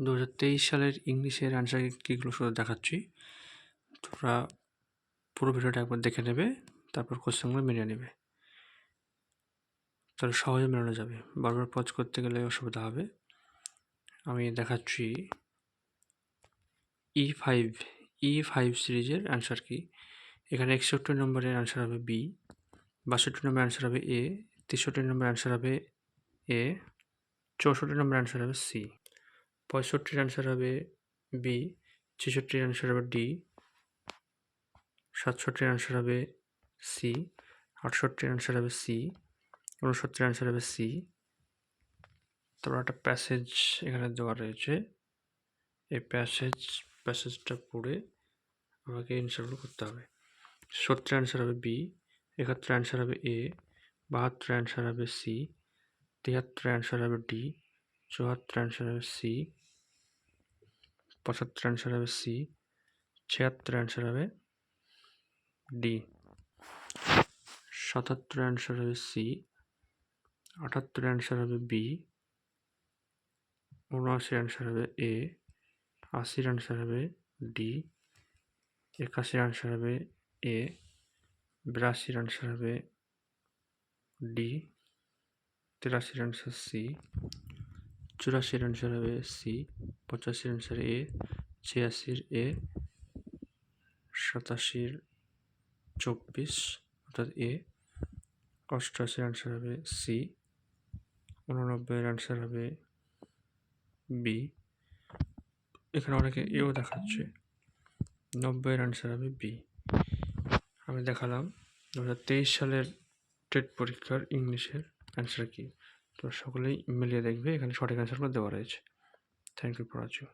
2023 সালের ইংলিশের অ্যান্সার কীগুলো শুধু দেখাচ্ছি। তোমরা পুরো ভিডিওটা একবার দেখে নেবে, তারপর কোশ্চেনগুলো মিলিয়ে নেবে, তাহলে সহজে মেলানো যাবে। বারবার পজ করতে গেলে অসুবিধা হবে। আমি দেখাচ্ছি E5 সিরিজের অ্যান্সার কি। এখানে 61 নম্বরের অ্যান্সার হবে বি, 62 নম্বর অ্যান্সার হবে এ, 63 নম্বর অ্যান্সার হবে এ, 64 নম্বর অ্যান্সার হবে সি, 65 অ্যান্সার হবে বি, 66 অ্যান্সার হবে ডি, 67 অ্যান্সার হবে সি, 68 অ্যান্সার হবে সি, 69 অ্যান্সার হবে সি। তারপর একটা প্যাসেজ এখানে দেওয়া রয়েছে, এই প্যাসেজটা পড়ে আমাকে অ্যান্সারগুলো করতে হবে। 70 অ্যান্সার হবে বি, 71 অ্যান্সার হবে এ, 72 অ্যান্সার হবে সি, 73 অ্যান্সার হবে ডি, 74 অ্যান্সার হবে সি, 75 অ্যান্সার হবে সি, 76 অ্যান্সার হবে ডি, 77 অ্যান্সার হবে সি, 78 অ্যান্সার হবে বি, 79 অ্যান্সার হবে এ, 80 অ্যান্সার হবে ডি, 81 অ্যান্সার হবে এ, 82 অ্যান্সার হবে ডি, 83 অ্যান্সার সি, 84 অ্যান্সার হবে সি, 85 অ্যান্সার এ, 86 এ, 87 24 অর্থাৎ এ, 88 অ্যান্সার হবে সি, 89 অ্যান্সার হবে বি। এখানে অনেকে এও দেখাচ্ছে, 90 অ্যান্সার হবে বি। আমি দেখালাম 2023 সালের টেট পরীক্ষার ইংলিশের অ্যান্সার কি। তো সকলেই মিলিয়ে দেখবে, এখানে সঠিক অ্যান্সারগুলো দেওয়া রয়েছে। Thank you for watching.